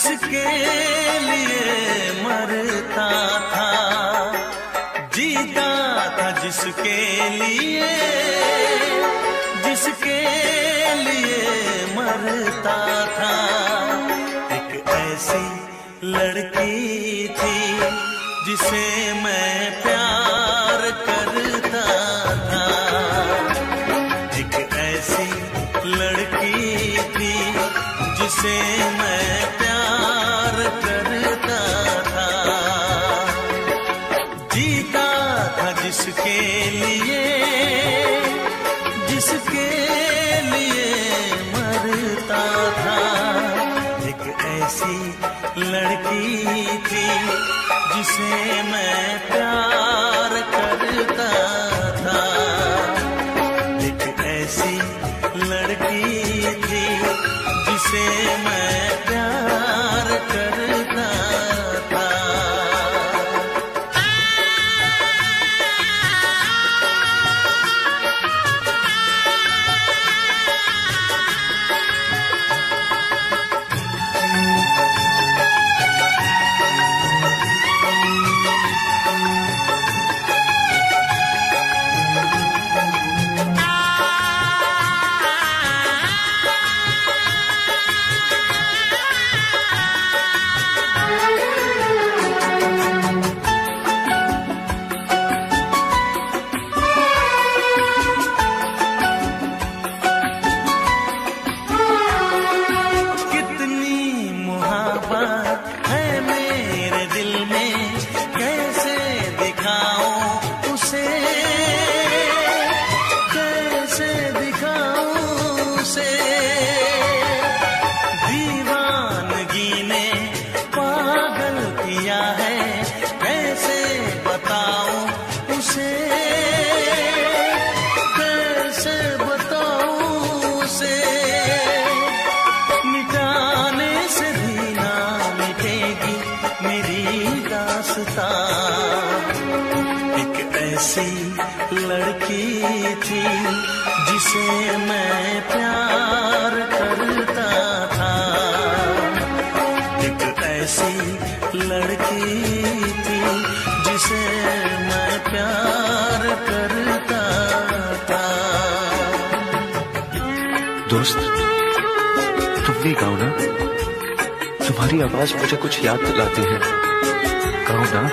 जिसके लिए मरता था, जीता था जिसके लिए, जिसके लिए मरता था। एक ऐसी लड़की थी जिसे मैं प्यार करता था, एक ऐसी लड़की थी जिसे मैं प्यार करता था। जीता था जिसके लिए, जिसके लिए मरता था। एक ऐसी लड़की थी जिसे मैं प्यार करता था, एक ऐसी लड़की थी जिसे मैं प्यार करता था। है मेरे दिल में, कैसे दिखाऊं उसे, कैसे दिखाऊं उसे। दीवानगी ने पागल किया है, कैसे बताऊं उसे, कैसे बताऊं उसे। एक ऐसी लड़की थी जिसे मैं प्यार करता था, एक ऐसी लड़की थी जिसे मैं प्यार करता था। दोस्त, तुम भी गाओ ना, तुम्हारी आवाज मुझे कुछ याद दिलाती है, गाओ ना।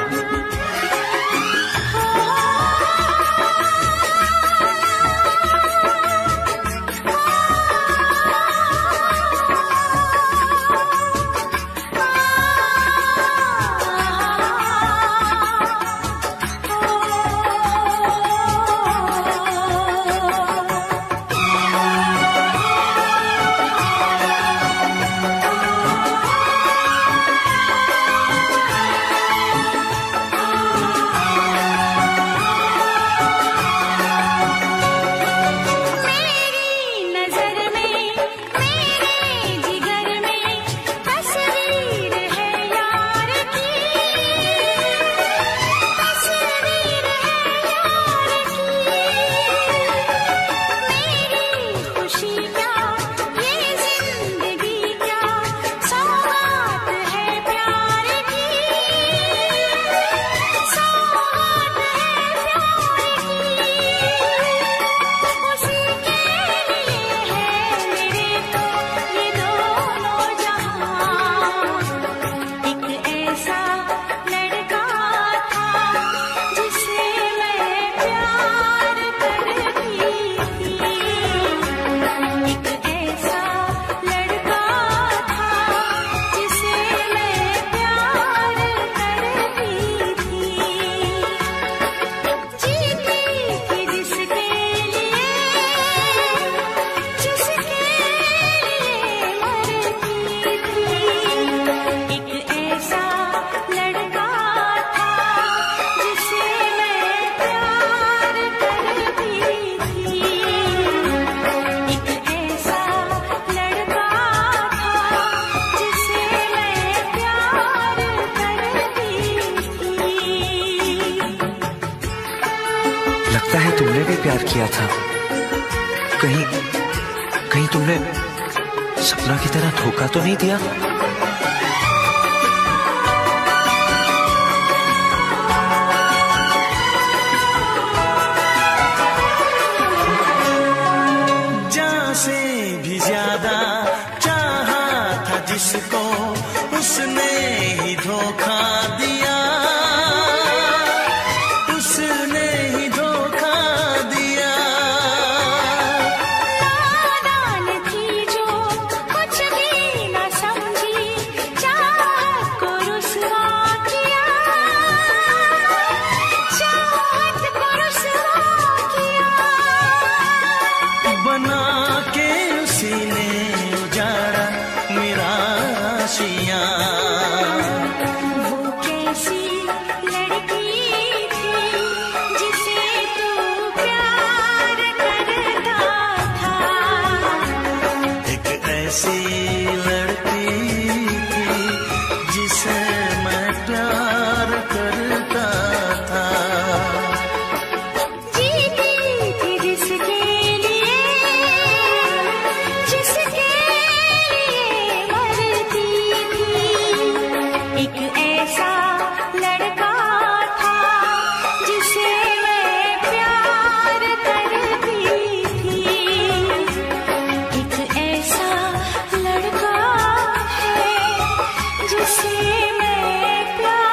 लगता है तुमने भी प्यार किया था। कहीं तुमने सपना की तरह धोखा तो नहीं दिया? तलाशियां। वो कैसी लड़की थी जिसे तू प्यार करता था। एक ऐसी लड़की थी जिसे मैं प्यार करता था। जीती थी जिसके लिए मरती थी। एक ऐसा लड़का था जिसे मैं प्यार करती थी। एक ऐसा लड़का है जिसे मैं प्यार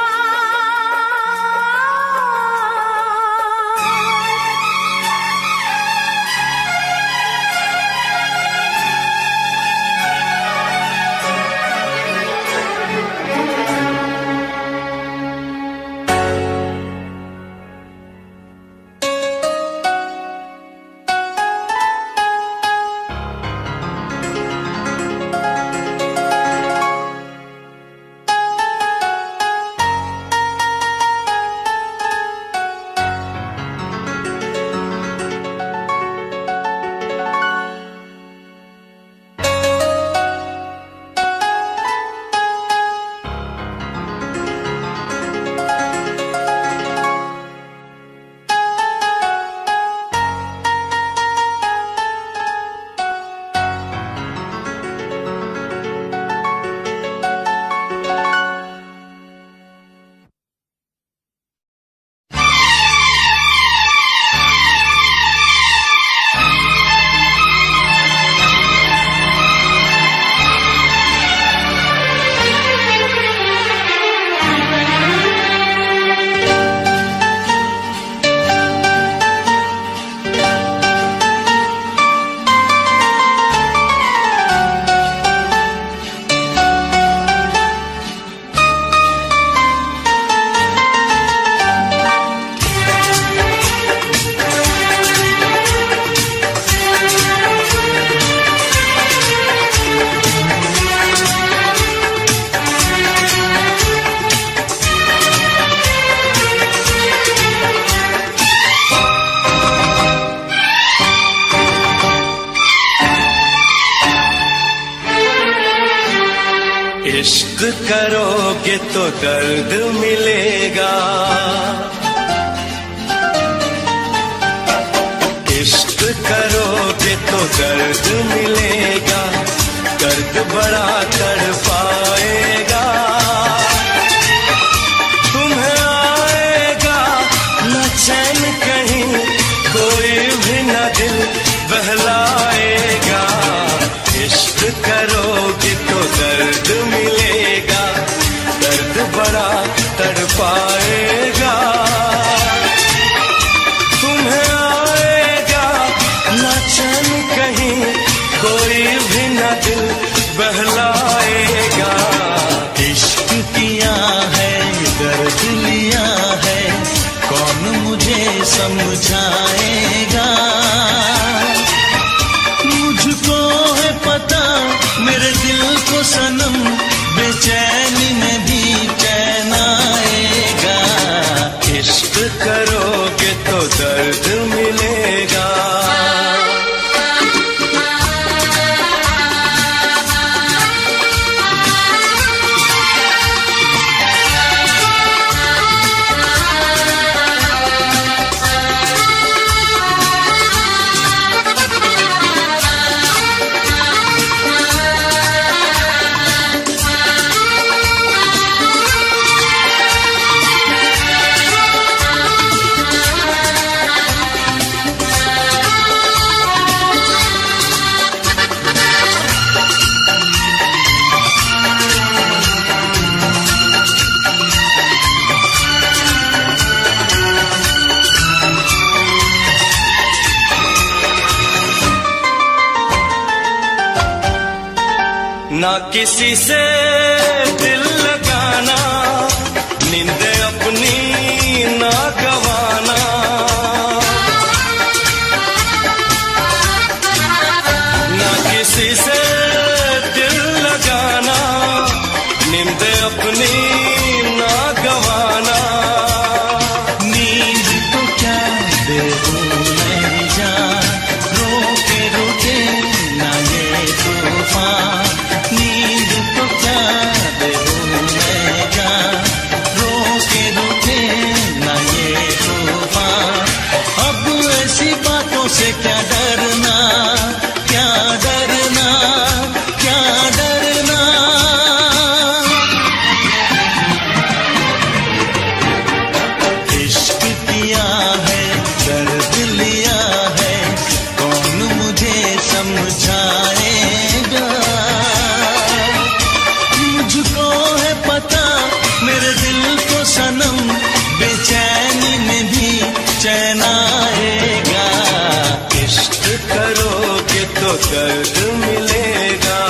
इश्क करोगे तो दर्द मिलेगा। इश्क करोगे तो दर्द मिलेगा। दर्द बड़ा तड़पाएगा। तुम्हें आएगा न चैन कहीं, कोई भी न दिल बहलाएगा। इश्क करोगे तो दर्द मिलेगा। दर्द बड़ा तड़पाएगा। तुम्हें आएगा न चैन कहीं, कोई भी न दिल बहलाएगा। इश्क किया है दर्द लिया है, कौन मुझे समझाएगा। मुझको है पता मेरे दिल को सनम, बेचैनी में भी चैन आएगा। इश्क करोगे तो दर्द मिलेगा। ना किसी से दिल लगाना, नींद अपनी ना गवाना। ना किसी से दिल लगाना, नींद अपनी ना गवाना। नींद तो क्या बेहूँ मैं जान, रोके रोके ना ये तूफान। नींद तो क्या बेहूँ मैं जान, रोके रोके ना ये तूफान। अब ऐसी बातों से क्या डरना, क्या डरना, क्या डरना। इश्क किया है, दर्द लिया है, कौन मुझे समझाएगा। मुझको है पता मेरे दिल को सनम, बेचैनी में भी चैन आएगा। इश्क करोगे तो दर्द मिलेगा।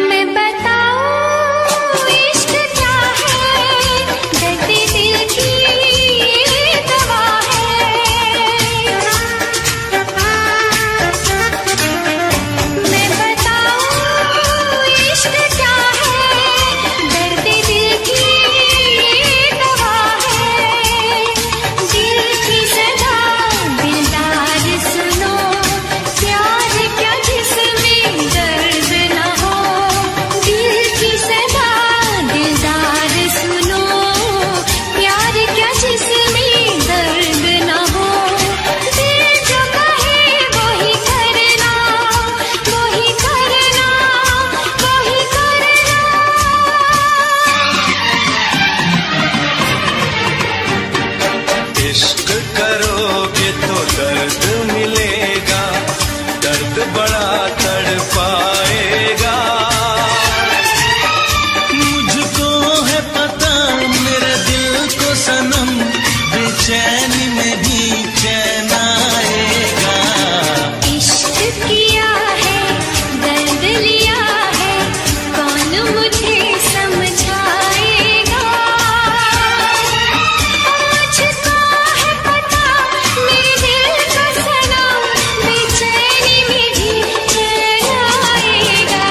मैं बताऊं इश्क क्या है, दर्द दिल की दवा है। मैं बताऊं इश्क क्या है, दर्द दिल की दवा है। दिल की सदा दिलदार सुनो, प्यार क्या जिसमें दर्द न हो। दिल की सदा दिलदार सुनो, प्यार क्या जिसमें दर्द न हो। दिल जो कहे वही करना, वही करना, वही करना। इश्क करोगे तो दर्द मिलेगा, दर्द बड़ा तड़पाएगा। मुझको है पता मेरे दिल को सनम, बेचैनी में भी चैन आएगा। इश्क किया है, दर्द लिया है, कौन मुझे समझाएगा। मुझको है पता मेरे दिल को सनम, बेचैनी में भी चैन आएगा।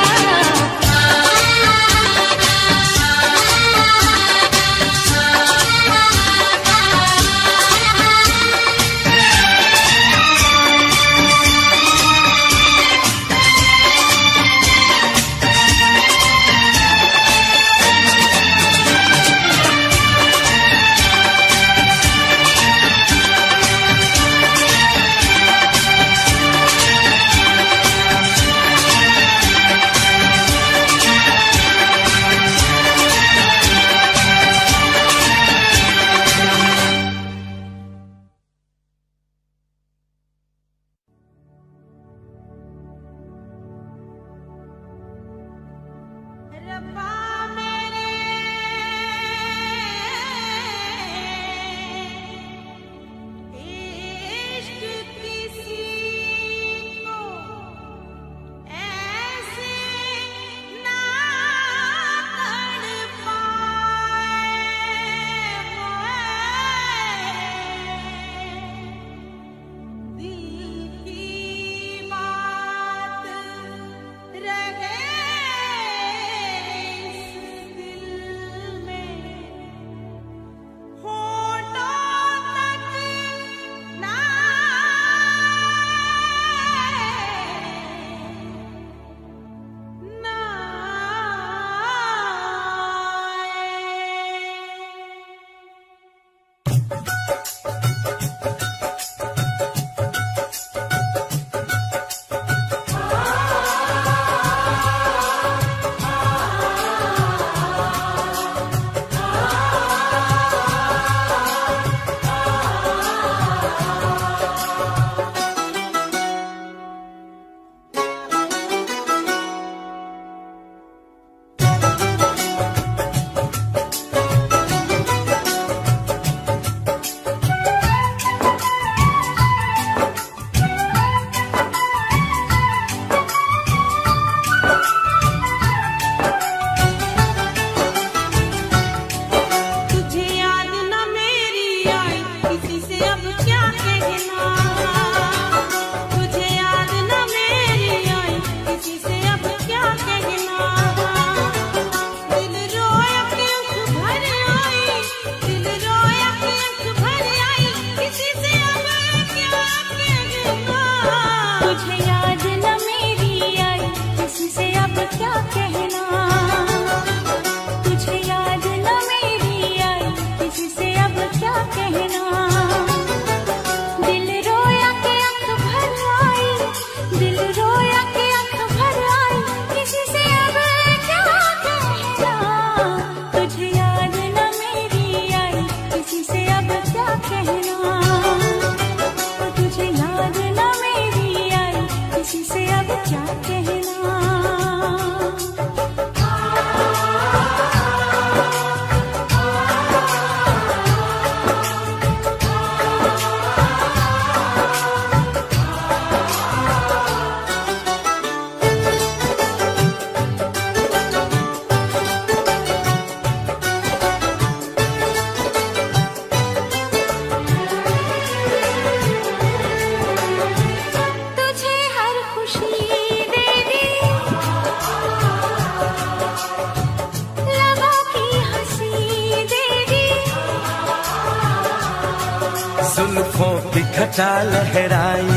छटा लहराई,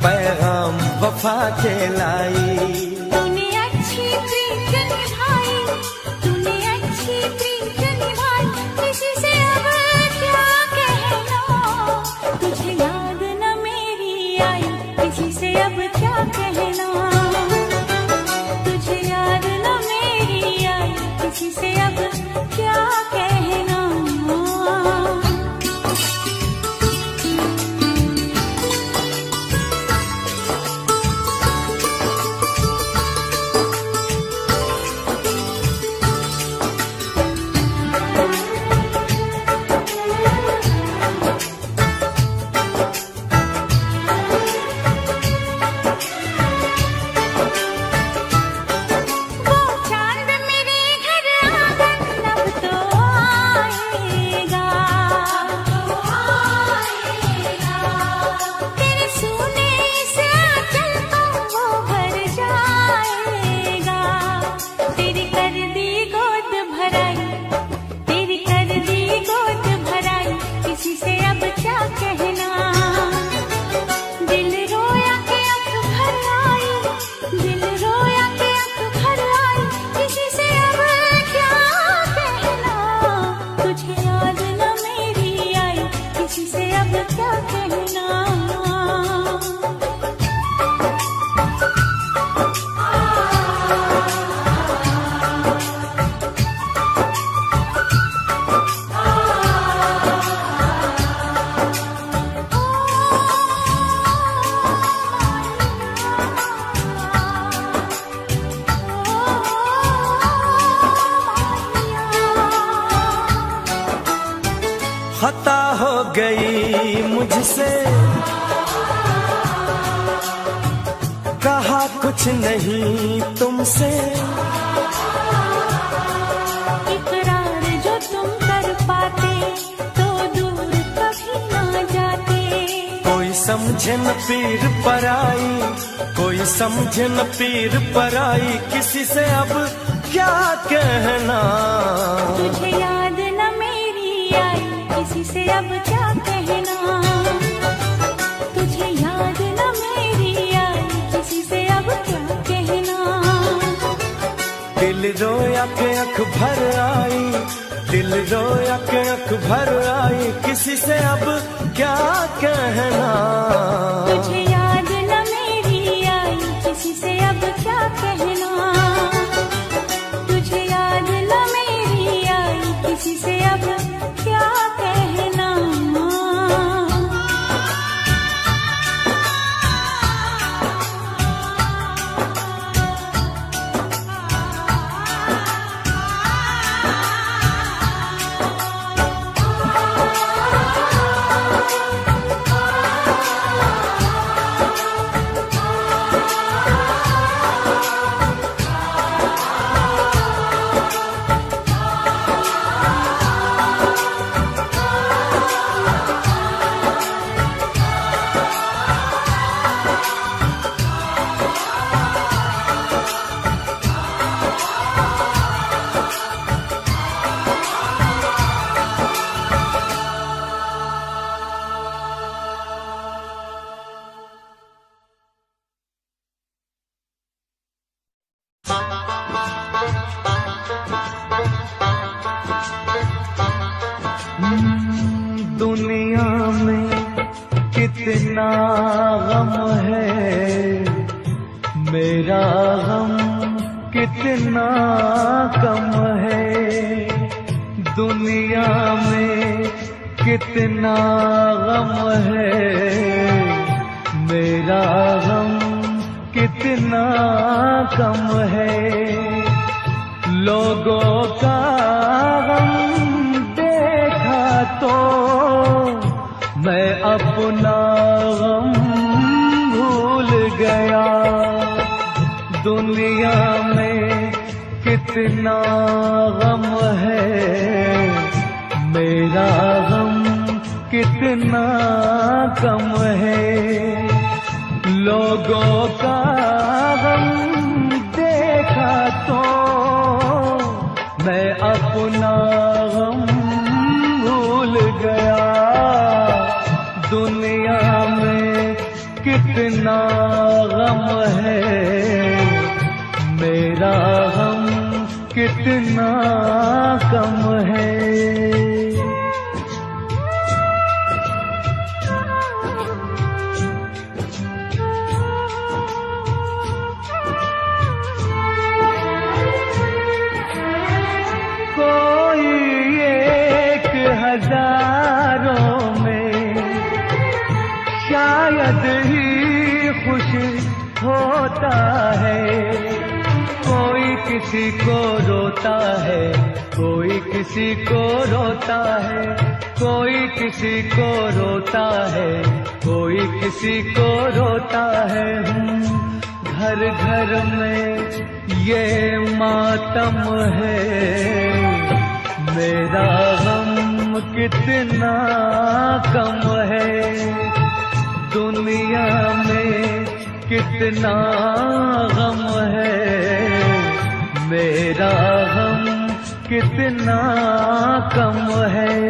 पैगाम वफा के लाई। तूने अच्छी प्रीत निभाई, तूने अच्छी प्रीत निभाई, किसी से अब क्या कहना, तुझे याद न मेरी आई, किसी से अब क्या कहना, तुझे याद न मेरी आई, किसी से अब क्या कहना। खता हो गई मुझसे, कहा कुछ नहीं तुमसे, इकरार जो तुम कर पाते तो दूर कभी ना जाते। कोई समझे न पीर पराई, कोई समझे न पीर पराई, किसी से अब क्या कहना, तुझे याद न मेरी आई, किसी से अब क्या कहना, तुझे याद न मेरी आई, किसी से अब क्या कहना। दिल रोया के अख भर आई, दिल रोया के अख भर आई, किसी से अब क्या कहना, तुझे याद न मेरी आई, किसी से अब क्या कहना, तुझे याद न मेरी आई, किसी से अब क्या कहना। दुनिया में कितना गम है, मेरा गम कितना कम है। दुनिया में कितना गम है, मेरा गम कितना कम है। लोगों का गम देखा तो मैं अपना गम भूल गया। दुनिया में कितना गम है, मेरा गम कितना कम है। लोगों का गम देखा तो मैं अपना गम भूल गया। दुनिया कितना गम है, मेरा गम कितना कम है। कोई एक हजारों में शायद ही खुश होता है, कोई किसी को रोता है, कोई किसी को रोता है, कोई किसी को रोता है, कोई किसी को रोता है। घर घर में ये मातम है, मेरा गम कितना कम है। दुनिया में कितना गम है, मेरा गम कितना कम है।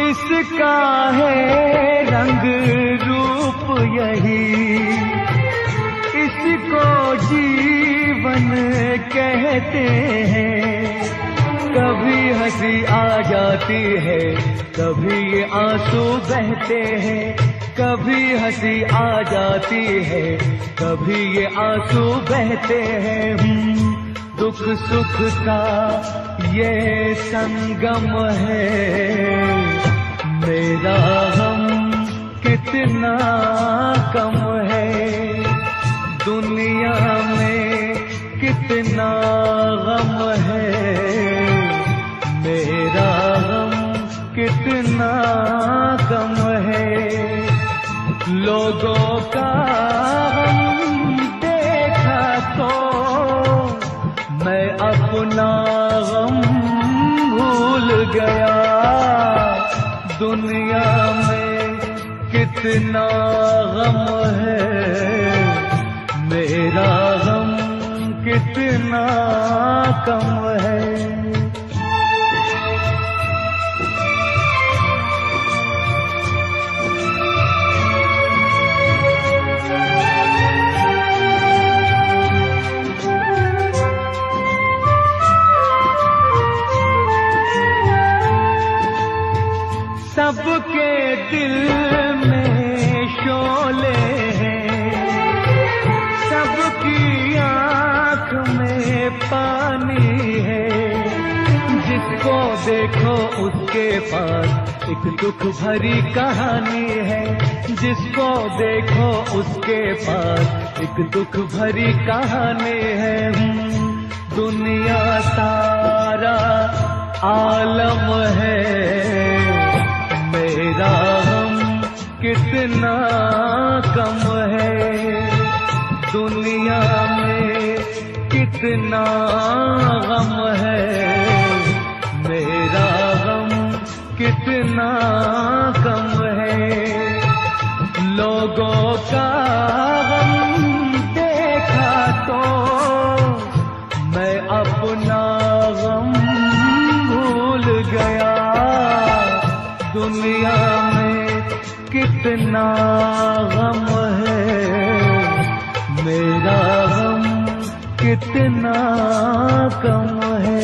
इसका है रंग रूप यही, इसको जीवन कहते हैं। कभी हंसी आ जाती है, कभी ये आंसू बहते हैं, कभी हंसी आ जाती है, कभी ये आंसू बहते हैं। दुख सुख का ये संगम है, मेरा गम कितना कम है। दुनिया में कितना गम है, मेरा गम कितना कम है। लोगों का गम देखा तो मैं अपना गम भूल गया। दुनिया में कितना गम है, मेरा गम कितना कम है। सबके दिल में शोले हैं, सबकी आँख में पानी है। जिसको देखो उसके पास एक दुख भरी कहानी है, जिसको देखो उसके पास एक दुख भरी कहानी है। दुनिया सारा आलम है, मेरा गम कितना कम है। दुनिया में कितना गम है, मेरा गम कितना कम है। लोगों का गम देखा तो मैं अपना गम भूल गया। दुनिया में कितना गम है, मेरा गम कितना कम है।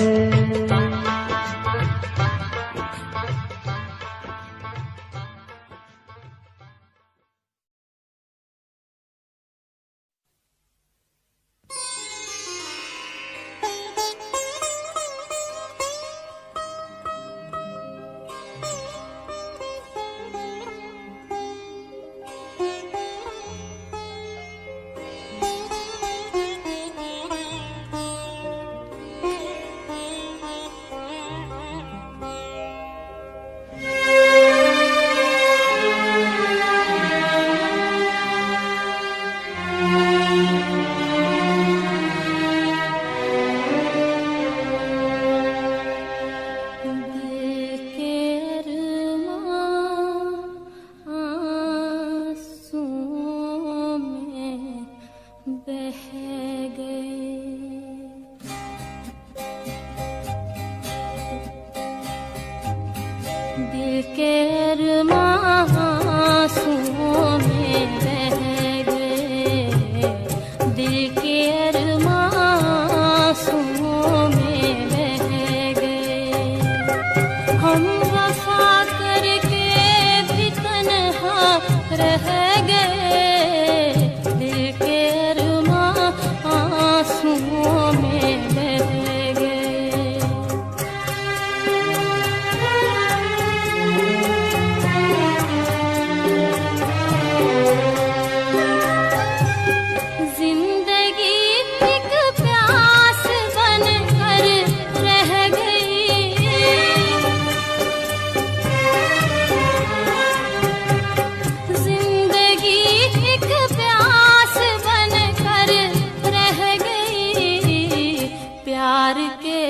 प्यार के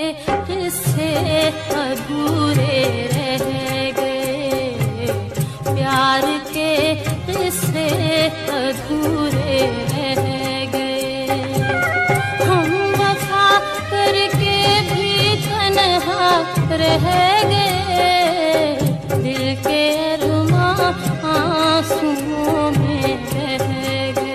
किस्से अधूरे रह गए, प्यार के किस्से अधूरे रह गए। हम वफा करके भी तन्हा रह गए, दिल के अरमां आंसुओं में रह गए।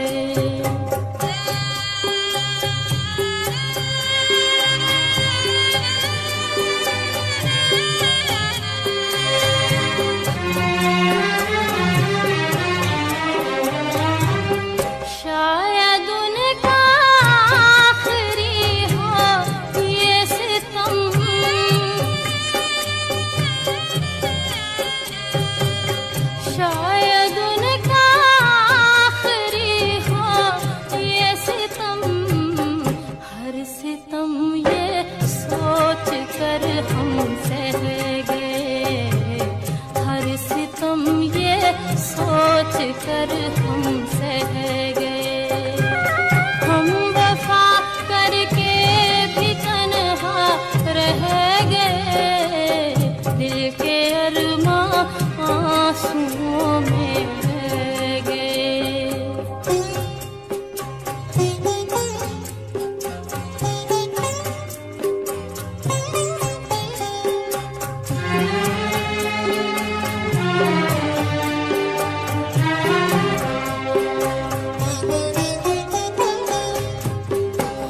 शायद उनका आखिरी हो ये सितम, शायद उनका आखिरी हो ये सितम। हर सितम ये सोच कर हम सह गए, हर सितम ये सोच कर हम सह गए। हम वफा करके भी तन्हा रह गए, दिल के अरमां आंसुओं में रह गए।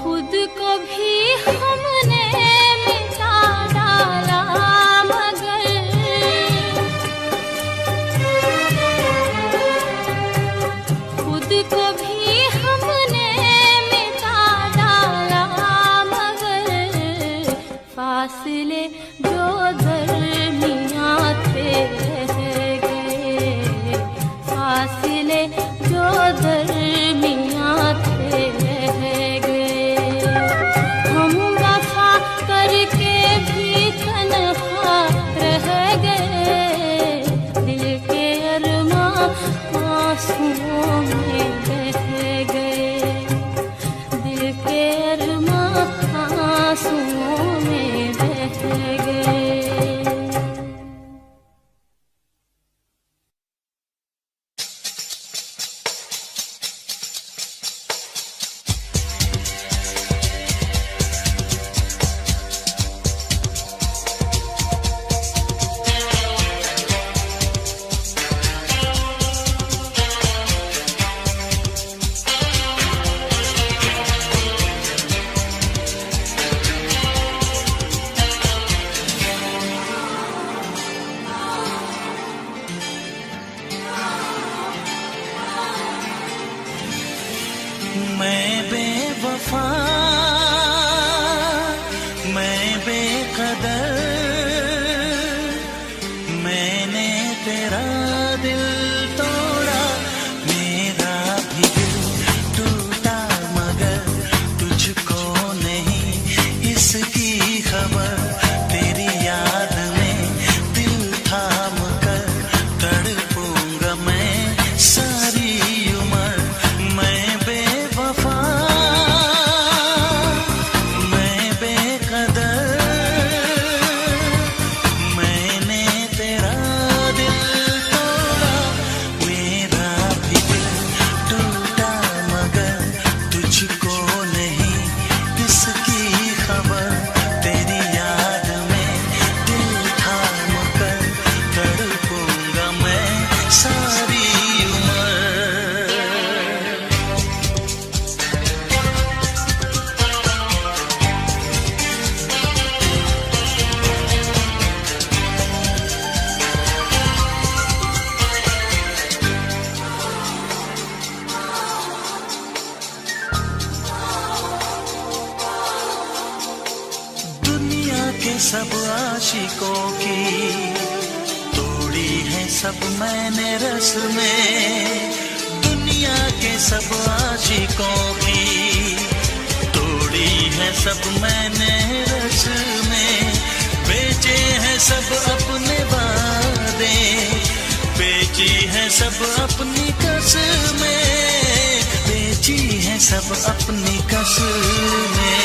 खुद को भी हमने मिटा डाला, मगर खुद को भी हमने मिटा डाला, मगर फासले जो दरमियां थे रह गए, फासले जो दरमियां थे रह गए। हम वफा करके भी तन्हा रह गए, दिल के अरमां आंसुओं में बह गए, दिल के अरमां आंसुओं में बह गए। मैं बेवफा, मैं बेकदर, मैंने तेरा दिल तोड़ा, मेरा भी दिल टूटा, मगर तुझको नहीं इसकी खबर। तेरी याद में दिल थाम कर तड़पूंगा मैं सारी उम्र। मैं बेवफा, मैं बेकदर, मैंने तेरा दिल तोड़ा, मेरा भी दिल टूटा, मगर तुझको नहीं इसकी खबर। तेरी याद में दिल थाम कर तड़पूंगा मैं सारी उम्र। दुनिया के सब आशिकों की तोड़ी है सब मैंने रस में, दुनिया के सब आशिकों की तोड़ी है सब मैंने रस में। बेचे हैं सब अपने वादे, बेची है सब अपनी कसमें, बेची है सब अपनी कसमें।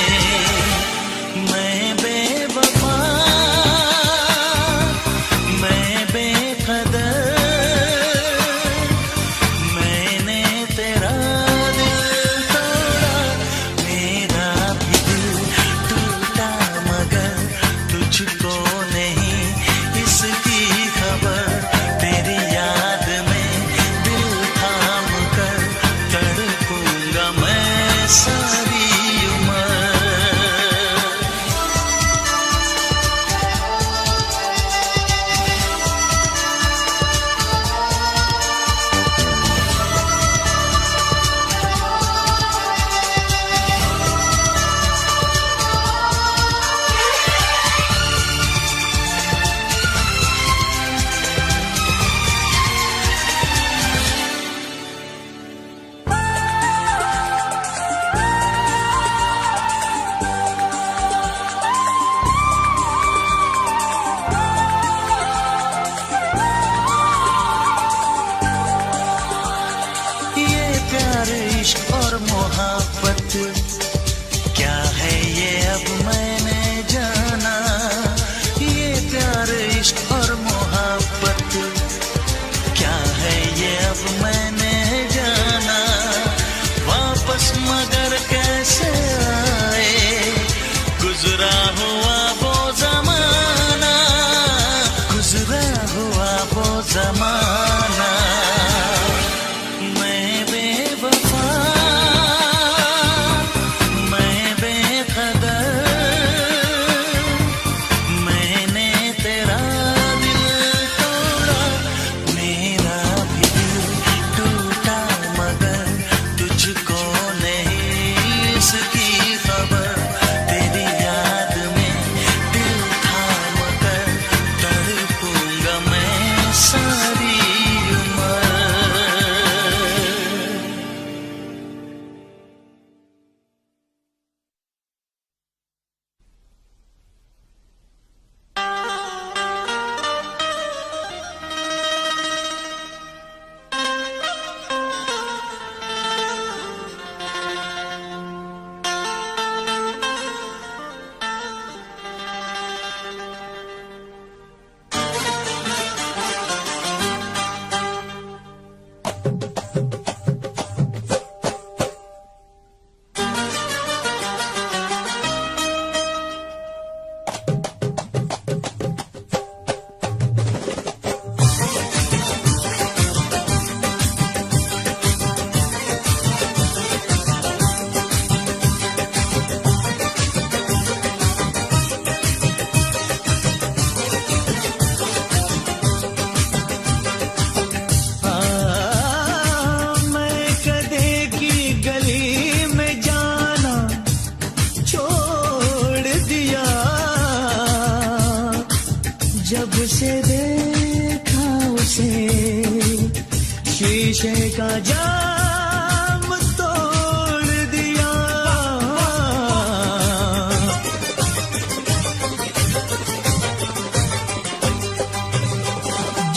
नशे का जाम तोड़ दिया।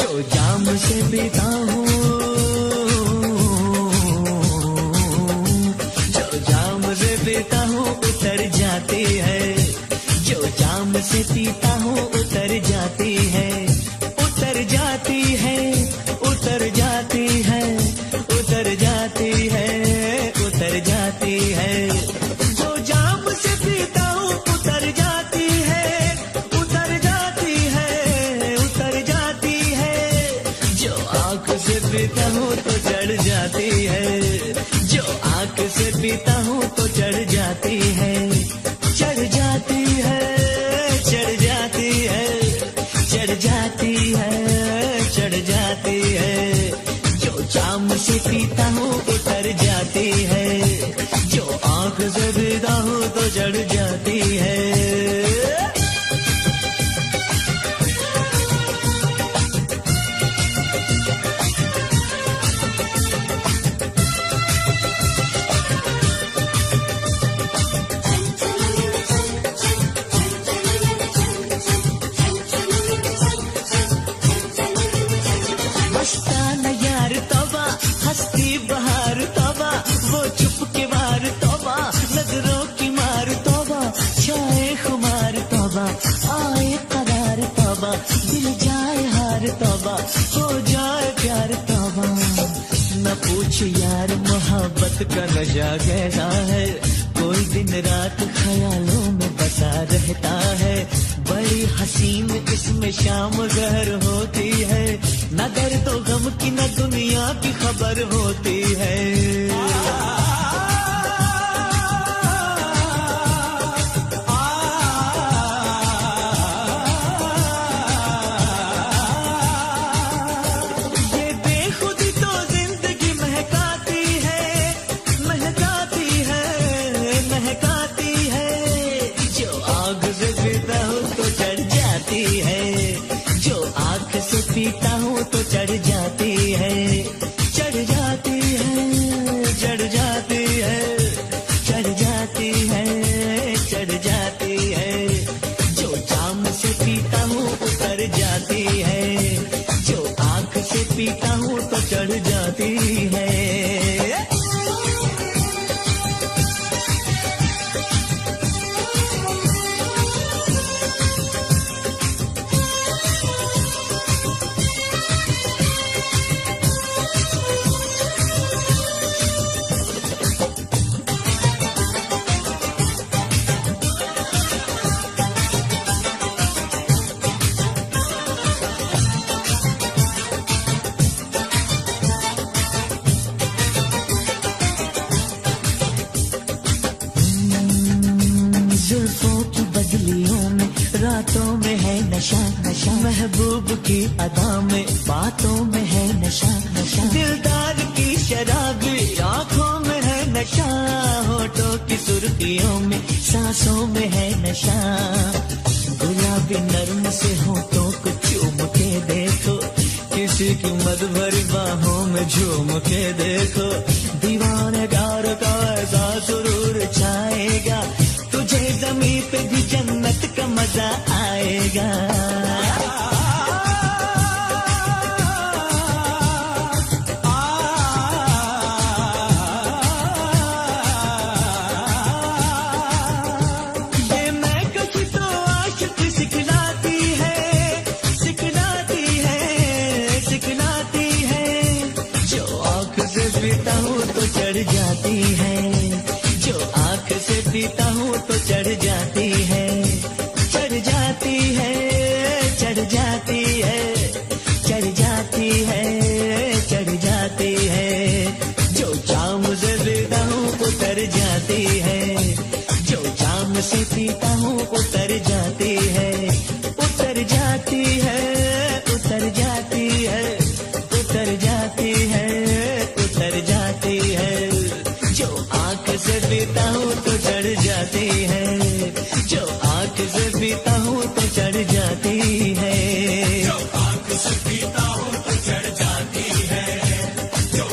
जो जाम से पीता हूँ, जो जाम से पीता हूँ उतर जाती है, जो जाम से पीता हूँ उतर जाती है, उतर जाती है, उतर जाती है, उतर जाती है, उतर जाती है। जो जाम से पीता हूँ उतर जाती है, उतर जाती है, उतर जाती है। जो आँख से पीता हूँ तो चढ़ जाती है, जो आँख से पीता हूँ तो चढ़ जाती है, चढ़ जाती है, चढ़ जाती है, चढ़ जाती है, चढ़ जाती है। जो जाम से पीता हूँ उतर जाती है, जो आँख से पीता हूँ तो चढ़ जाती है। मस्ताना यार तौबा, हंसती बहार तौबा, वो चुप के वार तौबा, नजरों की मार तौबा, छाए खुमार तौबा, आए करार तौबा, दिल जाए हार तौबा, हो जाए प्यार तौबा। न पूछ यार मोहब्बत का नशा कैसा है, कोई दिन रात ख्यालों में बसा रहता है। बड़ी हसीन इसमें शाम गहर होती है, न दर्द तो गम की न दुनिया की खबर होती है। ये बेखुदी तो जिंदगी महकाती है, महकाती है, महकाती है। जो आग से पीता हूँ तो चढ़ जाती है, जो आँख से पीता हूँ तो चढ़ जाती है, चढ़ जाती है, चढ़ जाती है, चढ़ जाती है, चढ़ जाती है। जो जाम से पीता हूँ उतर जाती है, जो आँख से पीता हूँ तो चढ़ जाती है। जुल्फों की बदलियों में रातों में है नशा, नशा महबूब की अदा में बातों में है नशा, नशा दिलदार की शराबी आँखों में है नशा, होठों की सुर्खियों में सांसों में है नशा। गुलाबी नर्म से होठों को चूम के देखो, किसी की मद भरी बाहों में झूम के देखो। दीवाने प्यार का ऐसा सुरूर छाएगा, तुझे ज़मीं पे भी जन्नत का मजा आएगा। ये मैं कभी तो आशिक सिखलाती है, सिखलाती है, सिखलाती है। जो आँख से पीता हूँ तो चढ़ जाती है, जो आँख से पीता हूँ तो चढ़ जाती है, चढ़ जाती है, चढ़ जाती है, चढ़ जाती है, चढ़ जाती है। जो जाम से पीता हूँ उतर जाती है, जो जाम से पीता हूँ उतर जाती है, उतर जाती है, उतर जाती है, उतर जाती है, उतर जाती है। जो आँख से पीता हूँ तो चढ़ जाती है, जो आँख से पीता हूँ तो चढ़ जाती है, जो आँख से पीता हूँ तो चढ़ जाती है, जो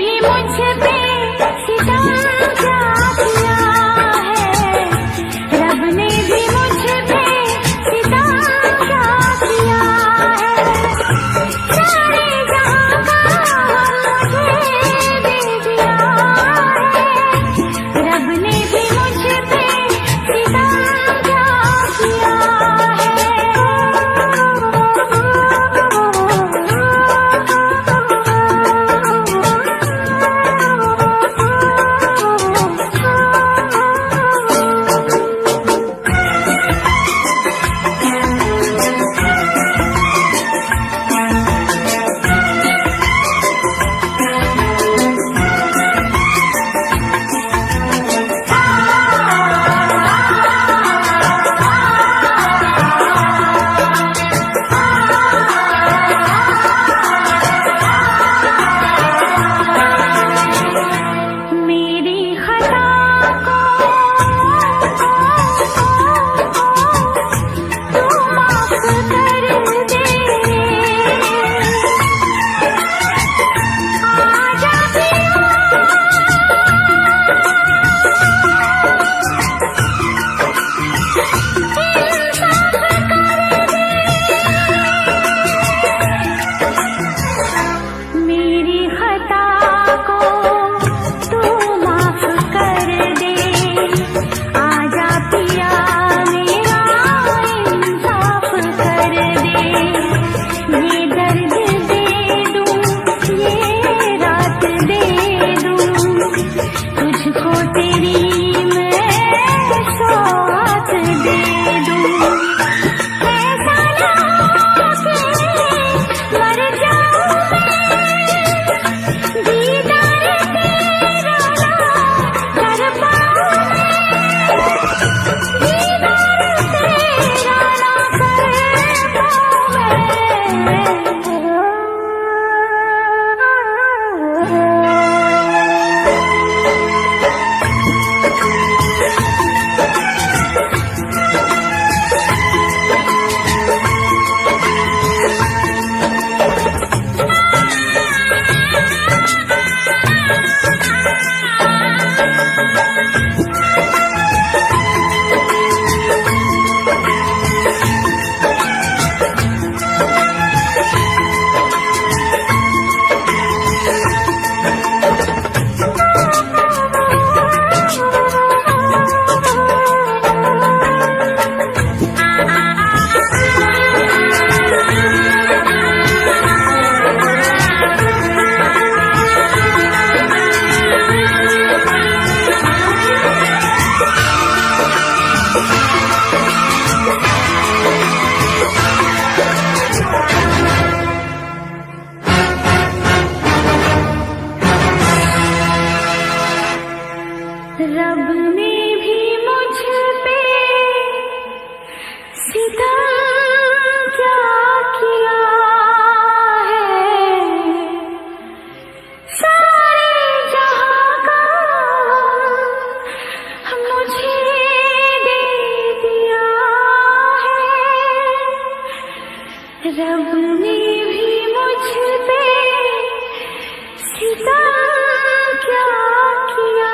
भी मुझ पे सितम क्या किया है, रब ने भी मुझ पे सितम क्या किया है। सारे जहां का मुझे दे दिया है, रब ने भी मुझ पे सितम क्या किया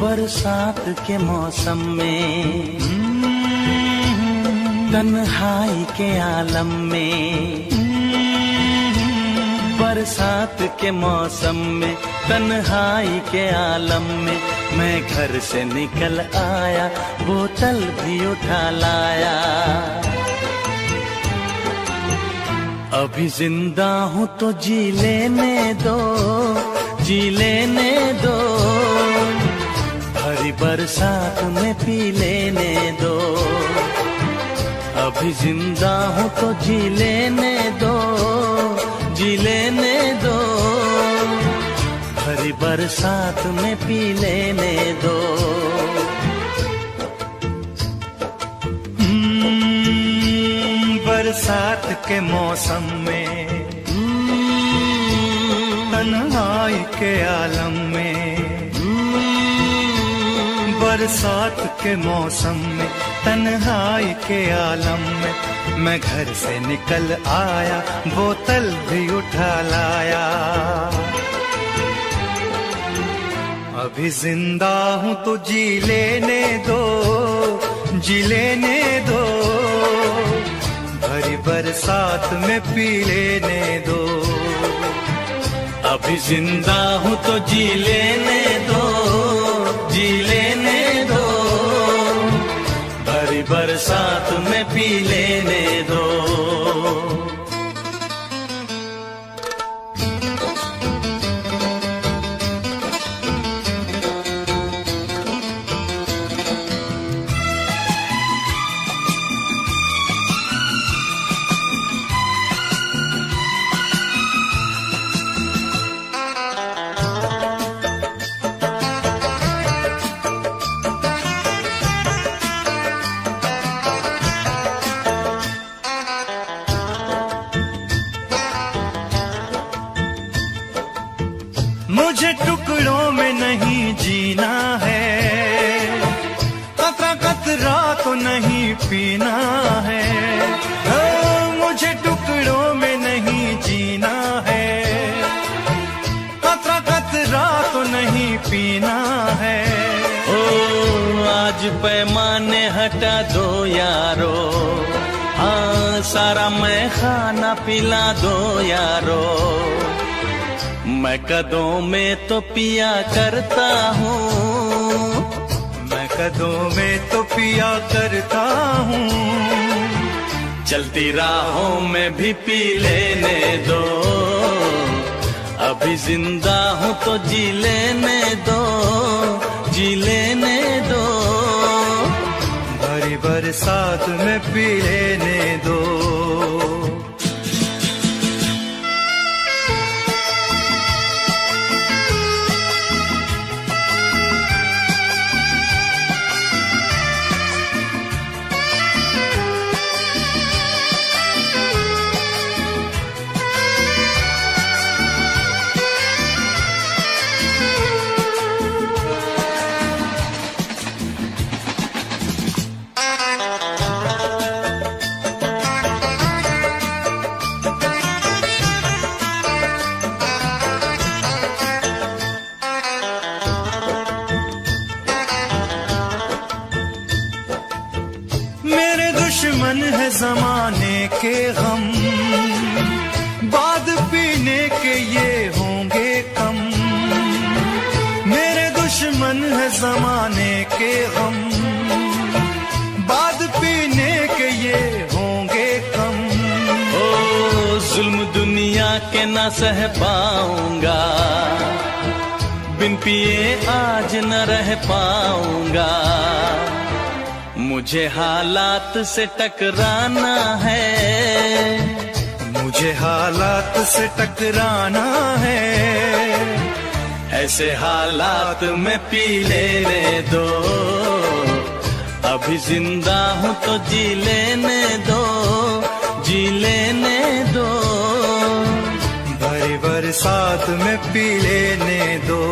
बरसात के मौसम में तन्हाई के आलम में बरसात के मौसम में, तन्हाई के आलम में मैं घर से निकल आया, बोतल भी उठा लाया। अभी जिंदा हूँ तो जी लेने दो, जी लेने दो, भरी बरसात में पी लेने दो। अभी जिंदा हूँ तो जी लेने दो, जी लेने दो, भरी बरसात में पी लेने दो। बरसात के मौसम में, तन्हाई के आलम में, बरसात के मौसम में, तन्हाई के आलम में मैं घर से निकल आया, बोतल भी उठा लाया। अभी जिंदा हूँ तो जी लेने दो, जी लेने दो, भरी बरसात में पी लेने दो। अभी जिंदा हूँ तो जी लेने दो, जी लेने दो, भरी बरसात में पी लेने दो। मुझे टुकड़ों में नहीं जीना है, कतरा कतरा तो नहीं पीना है। मुझे टुकड़ों में नहीं जीना है, कतरा कतरा तो नहीं पीना है। ओ आज पैमाने हटा दो यारो, हाँ सारा मैं खाना पिला दो यारो। मैं कदों में तो पिया करता हूँ, मैं कदों में तो पिया करता हूँ। चलती राहों में भी पी लेने दो। अभी जिंदा हूँ तो जी लेने दो, जी लेने दो, भरी बरसात में पी लेने दो। दुश्मन है जमाने के गम, बाद पीने के ये होंगे कम। मेरे दुश्मन है जमाने के गम, बाद पीने के ये होंगे कम। ओ जुल्म दुनिया के न सह पाऊंगा, बिन पिए आज न रह पाऊंगा। मुझे हालात से टकराना है, मुझे हालात से टकराना है। ऐसे हालात में पी लेने दो। अभी जिंदा हूँ तो जी लेने दो, जी लेने दो, भरी बरसात में पी लेने दो।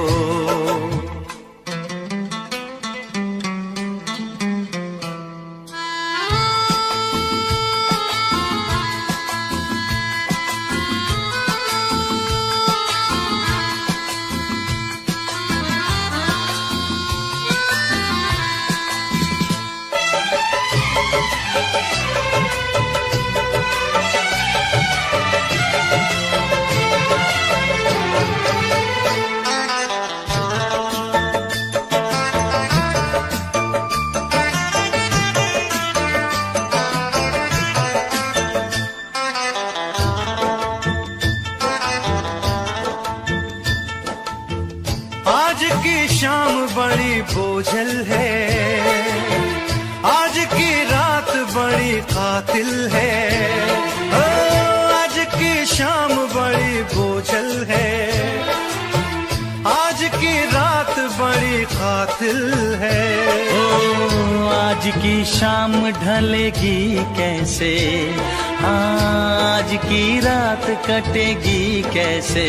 बोझल है, आज की रात बड़ी कातिल है, ओ आज की शाम बड़ी बोझल है, आज की रात बड़ी कातिल है। ओ आज की शाम ढलेगी कैसे, आज की रात कटेगी कैसे,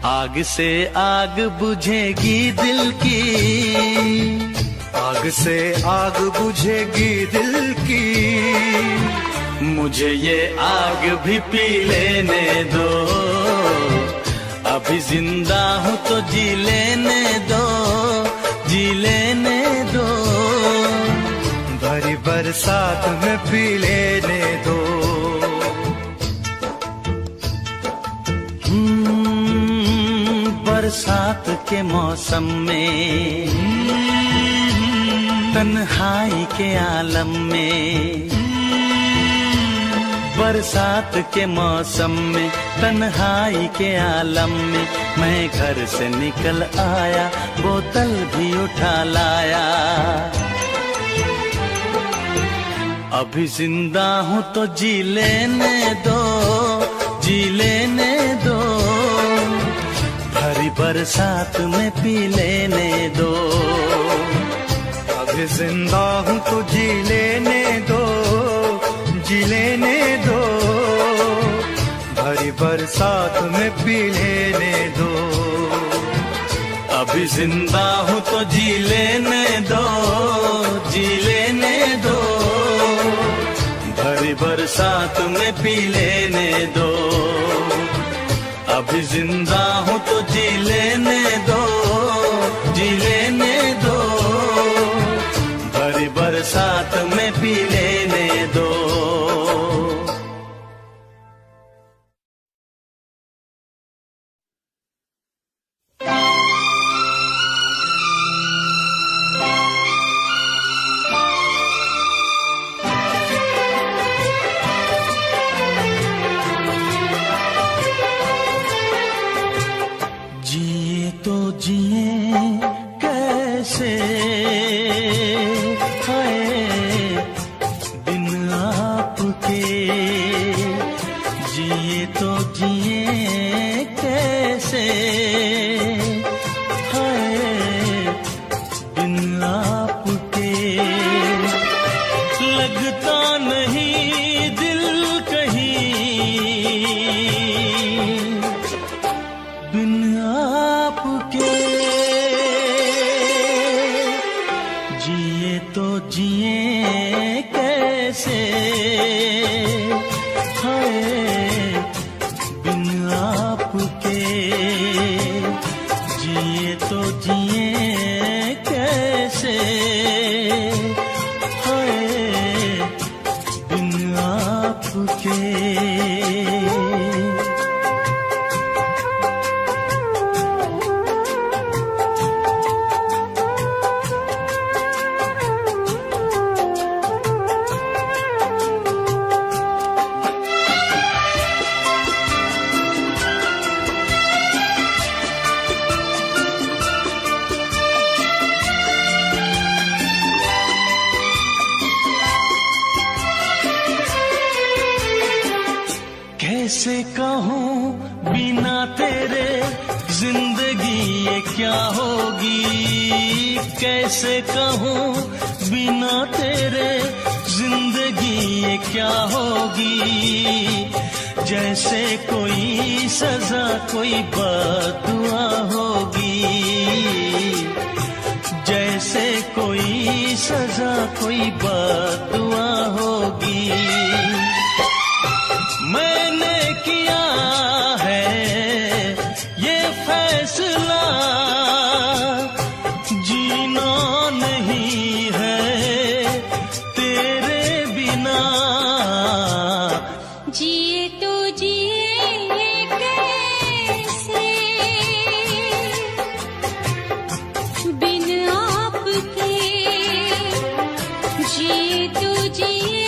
आग से आग बुझेगी दिल की, आग से आग बुझेगी दिल की, मुझे ये आग भी पी लेने दो, अभी जिंदा हूँ तो जी लेने दो, जी लेने दो, भरी बरसात में पी लेने दो। बरसात के मौसम में, तन्हाई के आलम में, बरसात के मौसम में, तन्हाई के आलम में, मैं घर से निकल आया, बोतल भी उठा लाया, अभी जिंदा हूँ तो जी लेने दो, जी लेने दो, भरी बरसात में पी लेने दो, अभी जिंदा हूँ तो जी लेने दो, जी लेने दो, भरी बरसात में पी लेने दो, अभी जिंदा हूँ तो जी लेने दो, जी लेने दो, भरी बरसात में पी लेने दो, अभी जिंदा हूँ तो जी लेने दो, जी लेने दो, भरी बरसात में पी लेने दो। जिए तो जिए कैसे, हाय बिन आपके, जिए तो जिए कैसे, हाय बिन आपके, लगता नहीं दिल कहीं बिन आपके, जिए तो जिए कैसे, हाय बिन आपके, जिए तो जिए कैसे, हाय बिन आपके। कैसे कहूँ बिना तेरे जिंदगी ये क्या होगी, कैसे कहूँ बिना तेरे जिंदगी ये क्या होगी, जैसे कोई सजा कोई बददुआ होगी, जैसे कोई सजा कोई बददुआ होगी, मैंने किया है ये फैसला, जीना नहीं है तेरे बिना, जिए तो जिए कैसे बिन आपके, जिए तो जिए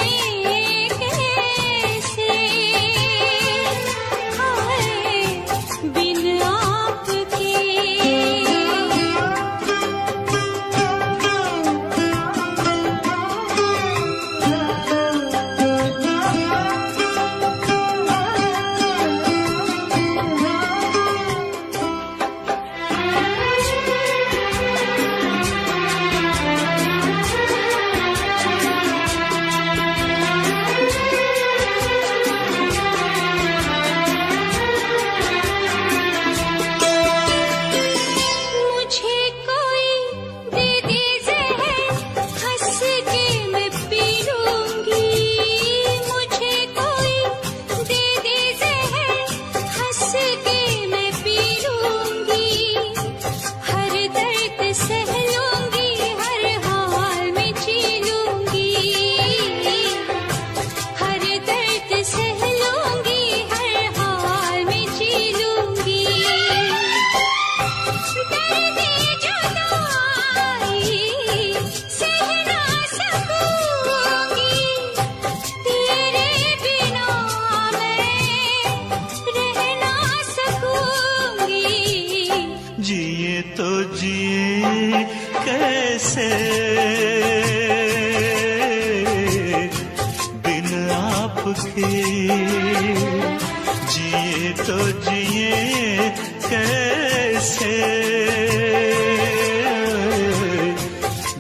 तो जिए कैसे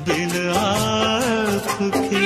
बिन आपके।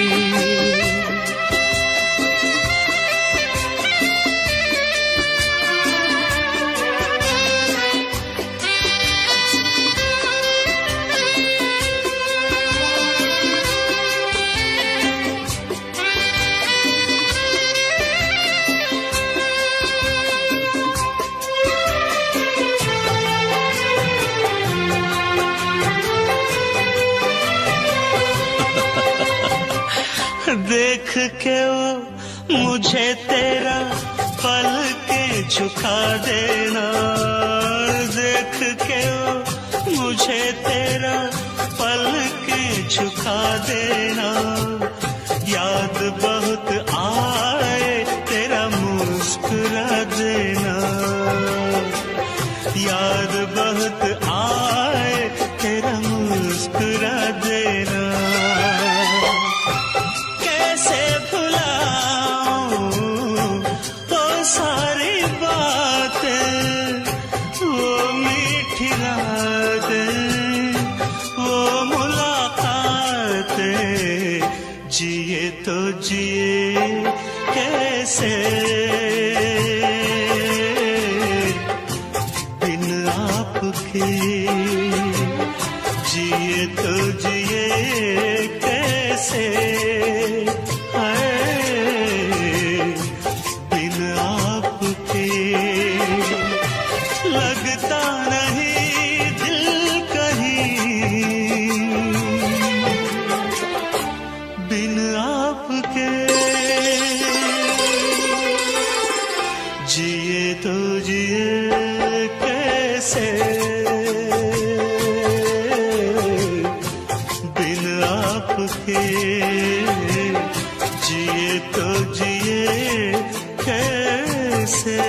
देख के वो मुझे तेरा पल के झुका देना, देख के वो मुझे तेरा पल के झुका देना। याद बहुत आए तेरा मुस्कुरा देना, याद बहुत आए तेरा मुस्कुरा देना। कैसे भुलाऊं वो सारी बातें, वो मीठी रातें, वो मुलाकातें। जिए तो जिए कैसे बिन आपके, जिए तो जिए कैसे बिन आपके। लगता नहीं दिल कहीं बिन आपके। जिए तो जिए कैसे बिन आपके, जिए तो जिए कैसे।